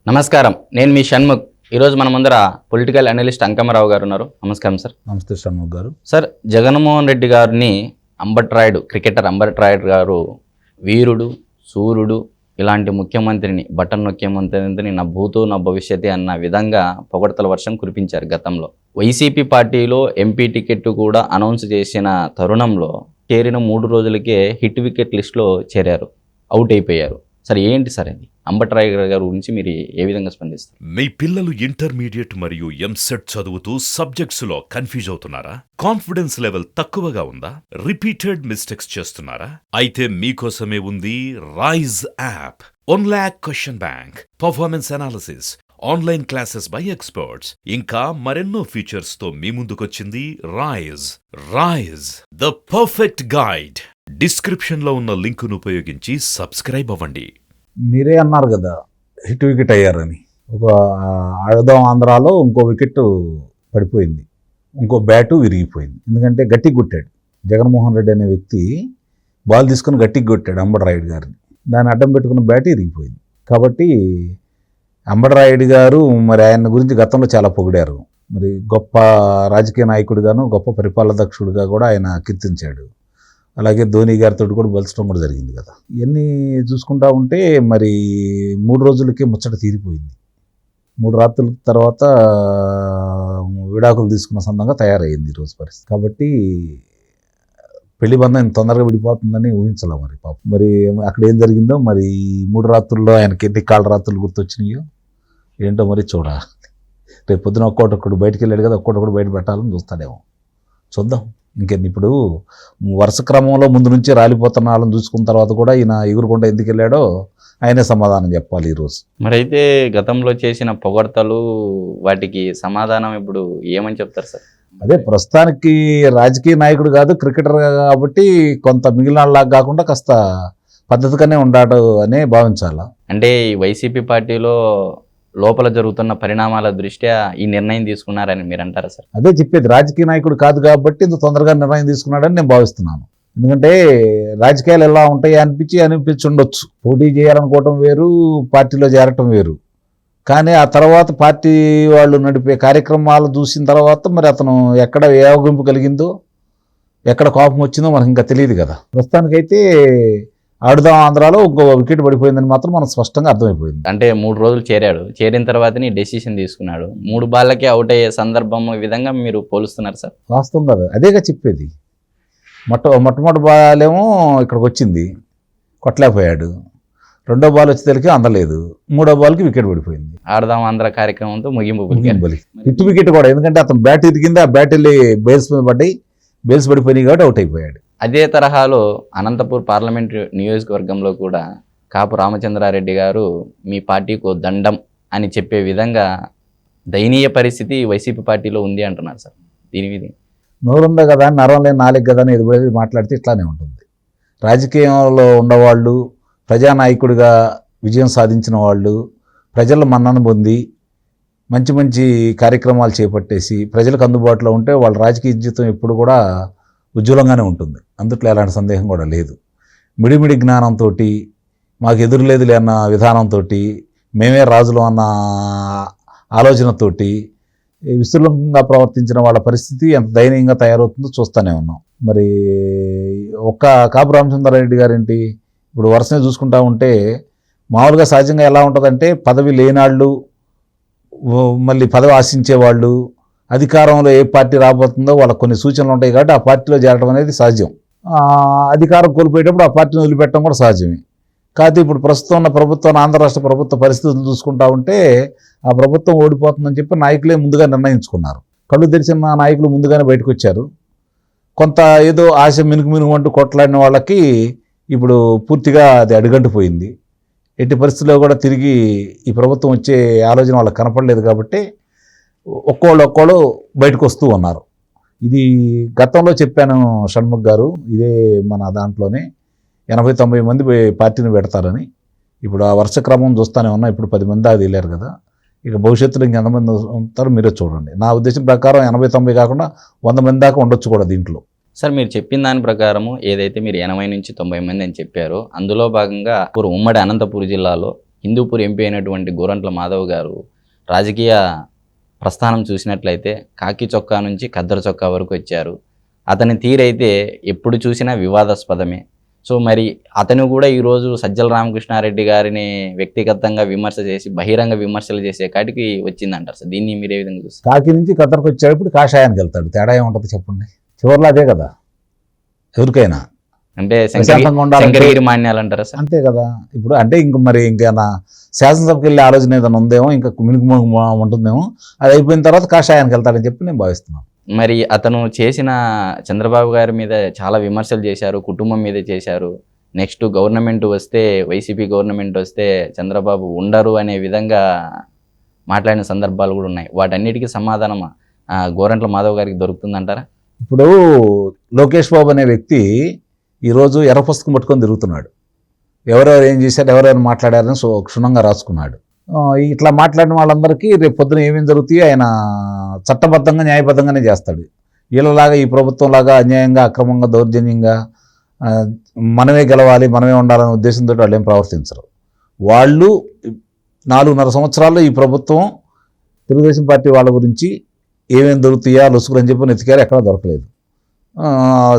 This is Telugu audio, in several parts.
నమస్కారం, నేను మీ షణ్ముఖ్. ఈరోజు మన ముందర పొలిటికల్ అనలిస్ట్ అంకమరావు గారు ఉన్నారు. నమస్కారం సార్. నమస్తే షణ్ముఖ్ గారు. సార్, జగన్మోహన్ రెడ్డి గారిని అంబట్రాయుడు, క్రికెటర్ అంబట్రాయుడు గారు వీరుడు, సూర్యుడు, ఇలాంటి ముఖ్యమంత్రిని, బటన్ ముఖ్యమంత్రిని నా భూతో నా భవిష్యత్తు అన్న విధంగా పొగడ్తల వర్షం కురిపించారు గతంలో. వైసీపీ పార్టీలో ఎంపీ టికెట్ కూడా అనౌన్స్ చేసిన తరుణంలో చేరిన 3 రోజులకే హిట్ వికెట్ లిస్టులో చేరారు, అవుట్ అయిపోయారు. సార్, ఏంటి సార్ అది? అంబట్రాయుడు గారి గురించి మీరు ఏ విధంగా స్పందిస్తారు? మీ పిల్లలు ఇంటర్మీడియట్ మరియు ఎంసెట్ చదువుతూ సబ్జెక్ట్స్ లో కన్ఫ్యూజ్ అవుతున్నారా? కాన్ఫిడెన్స్ లెవెల్ తక్కువగా ఉందా? రిపీటెడ్ మిస్టేక్స్ చేస్తున్నారా? అయితే మీకోసమే ఉంది Rise app. 1 lakh question bank, performance analysis, online classes by experts, ఇంకా మరెన్నో ఫీచర్స్ తో మీ ముందుకొచ్చింది Rise. Rise, the perfect guide. Description లో ఉన్న లింకును ఉపయోగించి సబ్స్క్రైబ్ అవ్వండి. మీరే అన్నారు కదా హిట్ వికెట్ అయ్యారని. ఒక ఆడదాం ఆంధ్రాలో ఇంకో వికెట్ పడిపోయింది, ఇంకో బ్యాటు విరిగిపోయింది. ఎందుకంటే గట్టిగా కొట్టాడు జగన్మోహన్ రెడ్డి అనే వ్యక్తి. బాల్ తీసుకుని గట్టిగా కొట్టాడు అంబట్రాయుడు గారిని. దాన్ని అడ్డం పెట్టుకున్న బ్యాట్ ఇరిగిపోయింది. కాబట్టి అంబట్రాయుడు గారు మరి ఆయన గురించి గతంలో చాలా పొగిడారు. మరి గొప్ప రాజకీయ నాయకుడిగాను, గొప్ప పరిపాలన దక్షుడిగా కూడా ఆయన కీర్తించాడు. అలాగే ధోని గారితో కూడా బలచడం కూడా జరిగింది కదా. ఇవన్నీ చూసుకుంటా ఉంటే మరి 3 రోజులకే ముచ్చట తీరిపోయింది. 3 రాత్రుల తర్వాత విడాకులు తీసుకున్న సందంగా తయారయ్యింది ఈరోజు పరిస్థితి. కాబట్టి పెళ్లి బంధం తొందరగా విడిపోతుందని ఊహించలే మరి పాపం. మరి అక్కడ ఏం జరిగిందో, మరి 3 రాత్రుల్లో ఆయనకి ఎన్ని కాళ్ళ రాత్రులు గుర్తొచ్చినాయో ఏంటో మరి చూడాలి. రేపు పొద్దున ఒక్కొక్కడు బయటికి వెళ్ళాడు కదా, ఒక్కొక్కడు బయట పెట్టాలని చూస్తాడేమో, చూద్దాం. ఇంకెన్ని ఇప్పుడు వరుస క్రమంలో ముందు నుంచి రాలిపోతున్న వాళ్ళని చూసుకున్న తర్వాత కూడా ఈయన ఎగురుకుండా ఎందుకు వెళ్ళాడో ఆయనే సమాధానం చెప్పాలి ఈరోజు. మరి అయితే గతంలో చేసిన పొగడ్తలు, వాటికి సమాధానం ఇప్పుడు ఏమని చెప్తారు సార్? అదే ప్రస్తుతానికి రాజకీయ నాయకుడు కాదు, క్రికెటర్ కాబట్టి కొంత మిగిలిన వాళ్ళలాగా కాకుండా కాస్త పద్ధతిగానే ఉన్నాడు అనే భావించాలా. అంటే ఈ వైసీపీ పార్టీలో లోపల జరుగుతున్న పరిణామాల దృష్ట్యా ఈ నిర్ణయం తీసుకున్నారని మీరు అంటారా సార్? అదే చెప్పేది, రాజకీయ నాయకుడు కాదు కాబట్టి ఇంత తొందరగా నిర్ణయం తీసుకున్నాడని నేను భావిస్తున్నాను. ఎందుకంటే రాజకీయాలు ఎలా ఉంటాయి అనిపించి ఉండొచ్చు. పోటీ చేయాలనుకోవటం వేరు, పార్టీలో చేరటం వేరు. కానీ ఆ తర్వాత పార్టీ వాళ్ళు నడిపే కార్యక్రమాలు చూసిన తర్వాత మరి అతను ఎక్కడ ఏవగింపు కలిగిందో, ఎక్కడ కోపం వచ్చిందో మనకు ఇంకా తెలియదు కదా. ప్రస్తుతానికైతే ఆడుదాం ఆంధ్రాలో ఇంకో వికెట్ పడిపోయిందని మాత్రం మనకు స్పష్టంగా అర్థమైపోయింది. అంటే 3 రోజులు చేరాడు, చేరిన తర్వాతని డెసిషన్ తీసుకున్నాడు. 3 బాళ్ళకే అవుట్ అయ్యే సందర్భం విధంగా మీరు పోలుస్తున్నారు సార్? వాస్తవం కదా, అదేగా చెప్పేది. మొట్టమొదటి బాల్ ఏమో ఇక్కడికి వచ్చింది, కొట్టలేకపోయాడు. 2వ బాల్ వచ్చేసరికి అందలేదు. 3వ బాల్కి వికెట్ పడిపోయింది. ఆడదాం ఆంధ్ర కార్యక్రమంతో ముగింపు. హిట్ వికెట్ కూడా, ఎందుకంటే అతను బ్యాట్ ఇరిగింది, ఆ బ్యాట్ వెళ్ళి బేల్స్ మీద పడ్డాయి, బేల్స్ పడిపోయినాయి కాబట్టి అవుట్ అయిపోయాడు. అదే తరహాలో అనంతపూర్ పార్లమెంట్ నియోజకవర్గంలో కూడా కాపు రామచంద్రారెడ్డి గారు మీ పార్టీకు దండం అని చెప్పే విధంగా దయనీయ పరిస్థితి వైసీపీ పార్టీలో ఉంది అంటున్నారు సార్. దీని మీద నోరుందా కదా, నరం లేని నాలుగు కదా అని ఎదురు మాట్లాడితే ఇట్లానే ఉంటుంది. రాజకీయంలో ఉన్నవాళ్ళు, ప్రజానాయకుడిగా విజయం సాధించిన వాళ్ళు, ప్రజల మన్నన పొంది మంచి మంచి కార్యక్రమాలు చేపట్టేసి ప్రజలకు అందుబాటులో ఉంటే వాళ్ళ రాజకీయ జీవితం ఎప్పుడు కూడా ఉజ్వలంగానే ఉంటుంది. అందుట్లో ఎలాంటి సందేహం కూడా లేదు. మిడిమిడి జ్ఞానంతో, మాకు ఎదురులేదులే అన్న విధానంతో, మేమే రాజులు అన్న ఆలోచనతోటి విస్తృతంగా ప్రవర్తించిన వాళ్ళ పరిస్థితి ఎంత దయనీయంగా తయారవుతుందో చూస్తూనే ఉన్నాం. మరి ఒక్క కాపు రామచంద్రారెడ్డి గారేంటి, ఇప్పుడు వరుసనే చూసుకుంటా ఉంటే మామూలుగా సహజంగా ఎలా ఉంటుందంటే, పదవి లేనాళ్ళు, మళ్ళీ పదవి ఆశించేవాళ్ళు, అధికారంలో ఏ పార్టీ రాబోతుందో వాళ్ళకు కొన్ని సూచనలు ఉంటాయి కాబట్టి ఆ పార్టీలో చేరడం అనేది సహజం. అధికారం కోల్పోయేటప్పుడు ఆ పార్టీని వదిలిపెట్టడం కూడా సహజమే. కాదు ఇప్పుడు ప్రస్తుతం ఉన్న ప్రభుత్వం, ఆంధ్ర రాష్ట్ర ప్రభుత్వ పరిస్థితులు చూసుకుంటా ఉంటే ఆ ప్రభుత్వం ఓడిపోతుందని చెప్పి నాయకులే ముందుగా నిర్ణయించుకున్నారు. కళ్ళు తెరిచిన నాయకులు ముందుగానే బయటకు వచ్చారు. కొంత ఏదో ఆశ మినుగు అంటూ కొట్లాడిన వాళ్ళకి ఇప్పుడు పూర్తిగా అది అడుగంటిపోయింది. ఎట్టి పరిస్థితుల్లో కూడా తిరిగి ఈ ప్రభుత్వం వచ్చే ఆలోచన వాళ్ళకి కనపడలేదు కాబట్టి ఒక్కోళ్ళు బయటకు వస్తూ ఉన్నారు. ఇది గతంలో చెప్పాను షణ్ముఖ్ గారు, ఇదే మన దాంట్లోనే 80-90 మంది పార్టీని పెడతారని. ఇప్పుడు ఆ వర్ష క్రమం చూస్తూనే ఉన్నా. ఇప్పుడు 10 మంది దాకా వెళ్ళారు కదా. ఇక భవిష్యత్తులో ఇంకెంతమంది ఉంటారో మీరే చూడండి. నా ఉద్దేశం ప్రకారం 80-90 కాకుండా 100 మంది దాకా ఉండొచ్చు కూడా దీంట్లో. సార్, మీరు చెప్పిన దాని ప్రకారము ఏదైతే మీరు 80 నుంచి 90 మంది అని చెప్పారో, అందులో భాగంగా ఉమ్మడి అనంతపూర్ జిల్లాలో హిందూపూర్ ఎంపీ అయినటువంటి గోరంట్ల మాధవ్ గారు రాజకీయ ప్రస్థానం చూసినట్లయితే కాకి చొక్కా నుంచి ఖద్దరు చొక్కా వరకు వచ్చారు. అతని తీరైతే ఎప్పుడు చూసినా వివాదాస్పదమే. సో మరి అతను కూడా ఈరోజు సజ్జల రామకృష్ణారెడ్డి గారిని వ్యక్తిగతంగా విమర్శ చేసి బహిరంగ విమర్శలు చేసే కాటికి వచ్చిందంటారు సార్. దీన్ని మీరు ఏ విధంగా చూస్తారు? కాకి నుంచి ఖద్దరుకు వచ్చేటప్పుడు కాషాయానికి వెళ్తాడు. తేడా ఏముంటుంది చెప్పండి? చివరిలో అదే కదా ఎవరికైనా. అంటే ప్రశాంతంగా ఉండాలంటే శంకరగిరి మాన్యాలు అంటారా సార్? అంతే కదా. ఇప్పుడు అంటే ఇంకేనా శాసనసభకి వెళ్ళే ఆలోచన ఏదైనా ఉందేమో, ఇంకా మినుకు ఉంటుందేమో, అది అయిపోయిన తర్వాత కాషాయానికి వెళ్తాడని చెప్పి నేను భావిస్తున్నాను. మరి అతను చేసిన చంద్రబాబు గారి మీద చాలా విమర్శలు చేశారు, కుటుంబం మీద చేశారు. నెక్స్ట్ గవర్నమెంట్ వస్తే, వైసీపీ గవర్నమెంట్ వస్తే చంద్రబాబు ఉండరు అనే విధంగా మాట్లాడిన సందర్భాలు కూడా ఉన్నాయి. వాటన్నిటికీ సమాధానం గోరంట్ల మాధవ్ గారికి దొరుకుతుందంటారా? ఇప్పుడు లోకేష్ బాబు అనే వ్యక్తి ఈరోజు ఎర్ర పుస్తకం పట్టుకొని తిరుగుతున్నాడు. ఎవరెవరు ఏం చేశారు, ఎవరెవరు మాట్లాడారని క్షుణ్ణంగా రాసుకున్నాడు. ఇట్లా మాట్లాడిన వాళ్ళందరికీ రేపు పొద్దున ఏమేమి జరుగుతాయో ఆయన చట్టబద్ధంగా న్యాయబద్ధంగానే చేస్తాడు. వీళ్ళలాగా ఈ ప్రభుత్వంలాగా అన్యాయంగా, అక్రమంగా, దౌర్జన్యంగా మనమే గెలవాలి, మనమే ఉండాలనే ఉద్దేశంతో వాళ్ళు ఏం ప్రవర్తించరు. వాళ్ళు 4.5 సంవత్సరాల్లో ఈ ప్రభుత్వం తెలుగుదేశం పార్టీ వాళ్ళ గురించి ఏమేమి దొరుకుతాయా లొసుకులు అని చెప్పి వెతికారు, ఎక్కడా దొరకలేదు.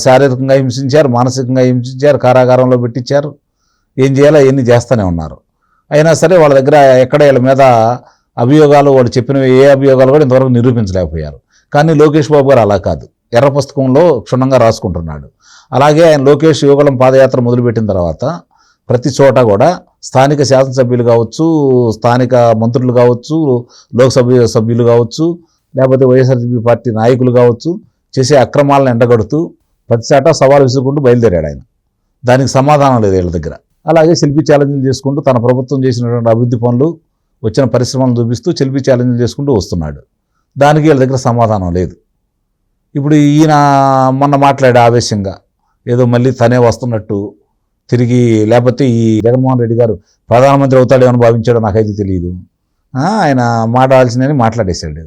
శారీరకంగా హింసించారు, మానసికంగా హింసించారు, కారాగారంలో పెట్టించారు. ఏం చేయాలో అవన్నీ చేస్తూనే ఉన్నారు. అయినా సరే వాళ్ళ దగ్గర ఎక్కడ వీళ్ళ మీద అభియోగాలు, వాళ్ళు చెప్పినవి ఏ అభియోగాలు కూడా ఇంతవరకు నిరూపించలేకపోయారు. కానీ లోకేష్ బాబు గారు అలా కాదు, ఎర్ర పుస్తకంలో క్షుణ్ణంగా రాసుకుంటున్నాడు. అలాగే ఆయన లోకేష్ యువగళం పాదయాత్ర మొదలుపెట్టిన తర్వాత ప్రతి చోట కూడా స్థానిక శాసనసభ్యులు కావచ్చు, స్థానిక మంత్రులు కావచ్చు, లోక్సభ సభ్యులు కావచ్చు, లేకపోతే వైఎస్ఆర్సీపీ పార్టీ నాయకులు కావచ్చు, చేసే అక్రమాలను ఎండగడుతూ ప్రతి చాట సవాల్ విసురుకుంటూ బయలుదేరాడు ఆయన. దానికి సమాధానం లేదు వీళ్ళ దగ్గర. అలాగే సెల్ఫీ ఛాలెంజ్లు చేసుకుంటూ తన ప్రభుత్వం చేసినటువంటి అభివృద్ధి పనులు, వచ్చిన పరిశ్రమలు చూపిస్తూ సెల్ఫీ ఛాలెంజ్లు చేసుకుంటూ వస్తున్నాడు. దానికి వీళ్ళ దగ్గర సమాధానం లేదు. ఇప్పుడు ఈయన మొన్న మాట్లాడే ఆవేశంగా ఏదో మళ్ళీ తనే వస్తున్నట్టు తిరిగి, లేకపోతే ఈ జగన్మోహన్ రెడ్డి గారు ప్రధానమంత్రి అవుతాడేమని భావించాడో నాకైతే తెలియదు. ఆయన మాట్లాడాల్సిందని మాట్లాడేశాడు.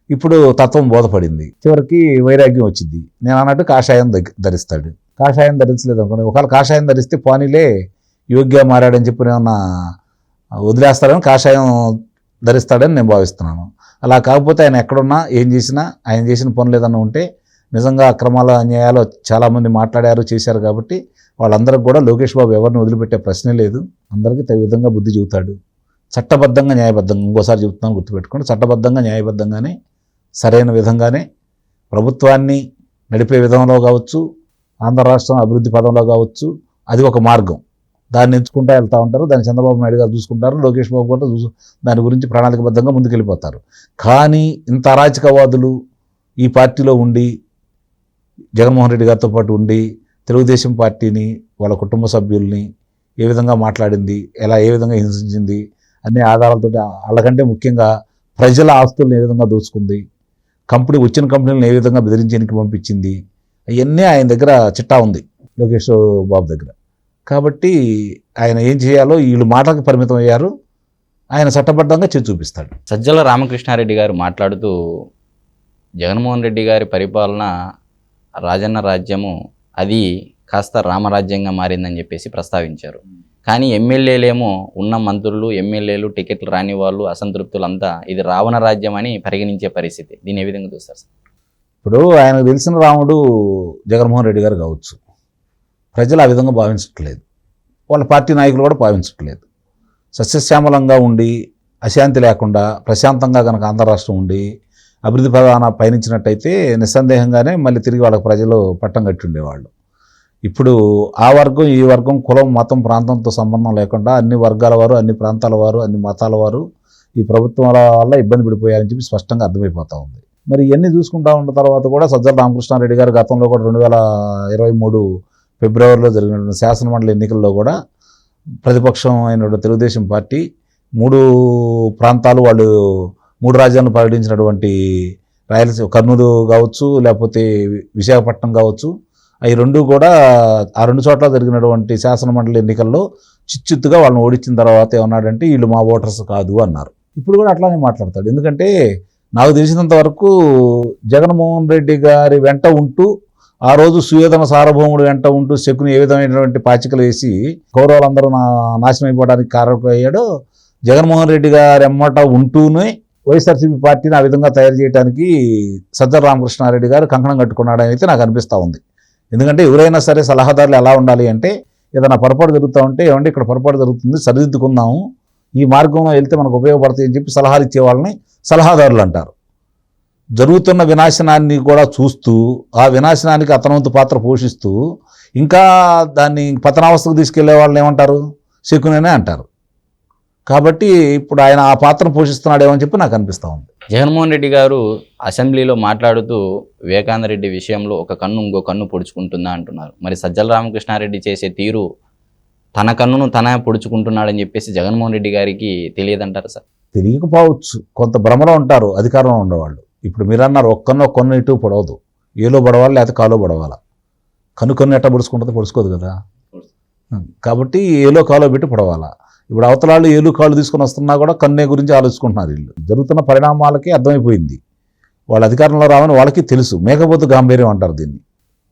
ఇప్పుడు తత్వం బోధపడింది, చివరికి వైరాగ్యం వచ్చింది. నేను అన్నట్టు కాషాయం ధరిస్తాడు. కాషాయం ధరించలేదు అనుకోండి, ఒకవేళ కాషాయం ధరిస్తే పోనీలే యోగ్య మారాడని చెప్పి ఏమన్నా వదిలేస్తాడని కాషాయం ధరిస్తాడని నేను భావిస్తున్నాను. అలా కాకపోతే ఆయన ఎక్కడున్నా ఏం చేసినా, ఆయన చేసిన పనులు ఏదన్నా ఉంటే, నిజంగా అక్రమాల అన్యాయాలు చాలామంది మాట్లాడారు, చేశారు. కాబట్టి వాళ్ళందరికీ కూడా లోకేష్ బాబు ఎవరిని వదిలిపెట్టే ప్రశ్నే లేదు. అందరికీ తగిన విధంగా బుద్ధి చెబుతాడు. చట్టబద్ధంగా, న్యాయబద్ధంగా, ఇంకోసారి చెబుతున్నాను గుర్తుపెట్టుకోండి, చట్టబద్ధంగా, న్యాయబద్ధంగానే, సరైన విధంగానే ప్రభుత్వాన్ని నడిపే విధంలో కావచ్చు, ఆంధ్ర రాష్ట్రం అభివృద్ధి పదంలో కావచ్చు, అది ఒక మార్గం. దాన్ని ఎంచుకుంటూ వెళ్తూ ఉంటారు. దాన్ని చంద్రబాబు నాయుడు గారు చూసుకుంటారు, లోకేష్ బాబు కూడా దాని గురించి ప్రణాళికబద్ధంగా ముందుకెళ్ళిపోతారు. కానీ ఇంత అరాచకవాదులు ఈ పార్టీలో ఉండి, జగన్మోహన్ రెడ్డి గారితో పాటు ఉండి, తెలుగుదేశం పార్టీని, వాళ్ళ కుటుంబ సభ్యుల్ని ఏ విధంగా మాట్లాడింది, ఏ విధంగా హింసించింది అనే ఆధారాలతో, వాళ్ళకంటే ముఖ్యంగా ప్రజల ఆస్తులను ఏ విధంగా దోచుకుంది, వచ్చిన కంపెనీలను ఏ విధంగా బెదిరించేందుకు పంపించింది, అవన్నీ ఆయన దగ్గర చిట్టా ఉంది, లోకేష్ బాబు దగ్గర. కాబట్టి ఆయన ఏం చేయాలో వీళ్ళు మాటలకు పరిమితం అయ్యారు. ఆయన చట్టబద్ధంగా చేసి చూపిస్తాడు. సజ్జల రామకృష్ణారెడ్డి గారు మాట్లాడుతూ జగన్మోహన్ రెడ్డి గారి పరిపాలన రాజన్న రాజ్యము అది కాస్త రామరాజ్యంగా మారిందని చెప్పేసి ప్రస్తావించారు. కానీ ఎమ్మెల్యేలేమో, ఉన్న మంత్రులు, ఎమ్మెల్యేలు, టికెట్లు రాని వాళ్ళు, అసంతృప్తులంతా ఇది రావణ రాజ్యం అని పరిగణించే పరిస్థితి. దీన్ని ఏ విధంగా చూస్తారు సార్? ఇప్పుడు ఆయనకు తెలిసిన రాముడు జగన్మోహన్ రెడ్డి గారు కావచ్చు, ప్రజలు ఆ విధంగా భావించట్లేదు, వాళ్ళ పార్టీ నాయకులు కూడా భావించట్లేదు. సస్యశ్యామలంగా ఉండి, అశాంతి లేకుండా ప్రశాంతంగా కనుక ఆంధ్ర రాష్ట్రం ఉండి అభివృద్ధి ప్రధాన పయనించినట్టయితే నిస్సందేహంగానే మళ్ళీ తిరిగి వాళ్ళకి ప్రజలు పట్టం కట్టి ఉండేవాళ్ళు. ఇప్పుడు ఆ వర్గం, ఈ వర్గం, కులం, మతం, ప్రాంతంతో సంబంధం లేకుండా అన్ని వర్గాల వారు, అన్ని ప్రాంతాల వారు, అన్ని మతాల వారు ఈ ప్రభుత్వాల వల్ల ఇబ్బంది పడిపోయారని చెప్పి స్పష్టంగా అర్థమైపోతూ ఉంది. మరి ఇవన్నీ చూసుకుంటా ఉన్న తర్వాత కూడా సజ్జల రామకృష్ణారెడ్డి గారు గతంలో కూడా 2023 ఫిబ్రవరిలో జరిగిన శాసనమండలి ఎన్నికల్లో కూడా ప్రతిపక్షం అయిన తెలుగుదేశం పార్టీ 3 ప్రాంతాలు, వాళ్ళు 3 రాజ్యాలను పర్యటించినటువంటి రాయలసీమ, కర్నూలు కావచ్చు, లేకపోతే విశాఖపట్నం కావచ్చు, అవి 2 కూడా ఆ 2 చోట్ల జరిగినటువంటి శాసనమండలి ఎన్నికల్లో చిచ్చుత్తుగా వాళ్ళని ఓడించిన తర్వాత ఏమన్నాడంటే వీళ్ళు మా ఓటర్స్ కాదు అన్నారు. ఇప్పుడు కూడా అట్లానే మాట్లాడతాడు. ఎందుకంటే నాకు తెలిసినంత వరకు జగన్మోహన్ రెడ్డి గారి వెంట ఉంటూ, ఆ రోజు సుయోధన సార్వభౌముడు వెంట ఉంటూ శకుని ఏ విధమైనటువంటి పాచికలు వేసి కౌరవులందరూ నాశనం అయిపోవడానికి కారకం అయ్యాడో జగన్మోహన్ రెడ్డి గారి ఎమ్మట ఉంటూనే వైఎస్ఆర్సీపీ పార్టీని ఆ విధంగా తయారు చేయడానికి సజ్జల రామకృష్ణారెడ్డి గారు కంకణం కట్టుకున్నాడని అయితే నాకు అనిపిస్తూ ఉంది. ఎందుకంటే ఎవరైనా సరే సలహాదారులు ఎలా ఉండాలి అంటే, ఏదైనా పొరపాటు జరుగుతూ ఉంటే ఏమంటే ఇక్కడ పొరపాటు జరుగుతుంది, సరిదిద్దుకుందాము, ఈ మార్గంలో వెళ్తే మనకు ఉపయోగపడుతుంది అని చెప్పి సలహాలు ఇచ్చే వాళ్ళని సలహాదారులు అంటారు. జరుగుతున్న వినాశనాన్ని కూడా చూస్తూ ఆ వినాశనానికి అతనవంతు పాత్ర పోషిస్తూ ఇంకా దాన్ని పతనావస్థకు తీసుకెళ్లే వాళ్ళని ఏమంటారు, శకుననే అంటారు. కాబట్టి ఇప్పుడు ఆయన ఆ పాత్రను పోషిస్తున్నాడేమో అని చెప్పి నాకు అనిపిస్తూ ఉంది. జగన్మోహన్ రెడ్డి గారు అసెంబ్లీలో మాట్లాడుతూ వివేకానంద రెడ్డి విషయంలో ఒక కన్ను ఇంకో కన్ను పొడుచుకుంటుందా అంటున్నారు. మరి సజ్జల రామకృష్ణారెడ్డి చేసే తీరు తన కన్నును తన పొడుచుకుంటున్నాడని చెప్పేసి జగన్మోహన్ రెడ్డి గారికి తెలియదంటారు సార్? తెలియకపోవచ్చు, కొంత భ్రమలో ఉంటారు అధికారంలో ఉండేవాళ్ళు. ఇప్పుడు మీరు అన్నారు ఒక్కన్నో కొన్ను ఇటు పొడవదు, ఏలో పడవాలి లేకపోతే కాలో పడవాలా. కన్ను ఎట్ట పొడుచుకుంటుంది, పొడుచుకోదు కదా. కాబట్టి ఏలో కాలో పెట్టి పొడవాలా. ఇప్పుడు అవతలాళ్ళు ఏలు కాళ్ళు తీసుకొని వస్తున్నా కూడా కన్నే గురించి ఆలోచించుకుంటున్నారు. వీళ్ళు జరుగుతున్న పరిణామాలకి అర్థమైపోయింది. వాళ్ళ అధికారంలో రావని వాళ్ళకి తెలుసు. మేకపోతు గాంభీర్యం అంటారు దీన్ని.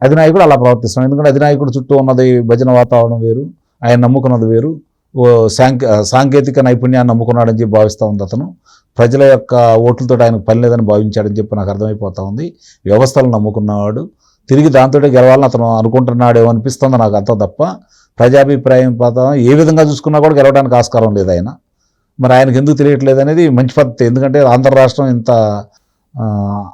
అధినాయకుడు అలా ప్రవర్తిస్తున్నాడు. ఎందుకంటే అధినాయకుడు చుట్టూ ఉన్నది భజన వాతావరణం వేరు, ఆయన నమ్ముకున్నది వేరు, సాంకేతిక నైపుణ్యాన్ని నమ్ముకున్నాడని చెప్పి భావిస్తూ ఉంది అతను. ప్రజల యొక్క ఓట్లతో ఆయనకు పని లేదని భావించాడని చెప్పి నాకు అర్థమైపోతూ ఉంది. వ్యవస్థలను నమ్ముకున్నవాడు తిరిగి దాంతో గెలవాలని అతను అనుకుంటున్నాడేమో అనిపిస్తుంది నాకు అంత తప్ప ప్రజాభిప్రాయం ప్రకారం ఏ విధంగా చూసుకున్నా కూడా గెలవడానికి ఆస్కారం లేదు ఆయన. మరి ఆయనకు ఎందుకు తెలియట్లేదు అనేది మంచి పద్ధతి. ఎందుకంటే ఆంధ్ర రాష్ట్రం ఇంత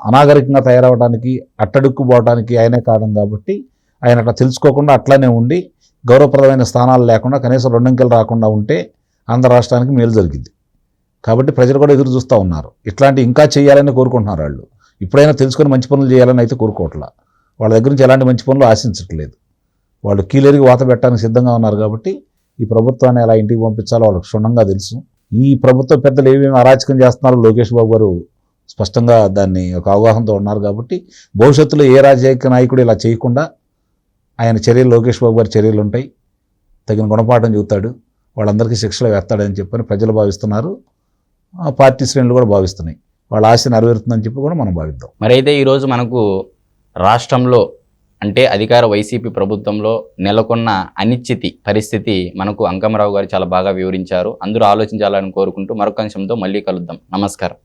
అనాగరికంగా తయారవడానికి అట్టడుక్కుపోవడానికి ఆయనే కారణం కాబట్టి ఆయన అట్లా తెలుసుకోకుండా అట్లానే ఉండి గౌరవప్రదమైన స్థానాలు లేకుండా కనీసం 2 అంకెలు రాకుండా ఉంటే ఆంధ్ర రాష్ట్రానికి మేలు జరిగింది. కాబట్టి ప్రజలు కూడా ఎదురు చూస్తూ ఉన్నారు. ఇట్లాంటి ఇంకా చేయాలని కోరుకుంటున్నారు వాళ్ళు. ఇప్పుడైనా తెలుసుకొని మంచి పనులు చేయాలని అయితే కోరుకోవట్లా. వాళ్ళ దగ్గర నుంచి ఎలాంటి మంచి పనులు ఆశించట్లేదు. వాళ్ళు కీలేరికి వాత పెట్టడానికి సిద్ధంగా ఉన్నారు. కాబట్టి ఈ ప్రభుత్వాన్ని ఎలా ఇంటికి పంపించాలో వాళ్ళకి క్షుణ్ణంగా తెలుసు. ఈ ప్రభుత్వ పెద్దలు ఏమేమి అరాచకం చేస్తున్నారో లోకేష్ బాబు గారు స్పష్టంగా దాన్ని ఒక అవగాహనతో ఉన్నారు. కాబట్టి భవిష్యత్తులో ఏ రాజకీయ నాయకుడు ఇలా చేయకుండా ఆయన చర్యలు, లోకేష్ బాబు గారి చర్యలు ఉంటాయి. తగిన గుణపాఠం చూపుతాడు, వాళ్ళందరికీ శిక్షలు వేస్తాడని చెప్పని ప్రజలు భావిస్తున్నారు. పార్టీ శ్రేణులు కూడా భావిస్తున్నాయి. వాళ్ళ ఆశ నెరవేరుతుందని చెప్పి కూడా మనం భావిద్దాం. మరి అయితే ఈరోజు మనకు రాష్ట్రంలో అంటే అధికార వైసీపీ ప్రభుత్వంలో నెలకొన్న అనిశ్చితి పరిస్థితి మనకు అంకమరావు గారు చాలా బాగా వివరించారు. అందరూ ఆలోచించాలని కోరుకుంటూ మరొక అంశంతో మళ్ళీ కలుద్దాం. నమస్కారం.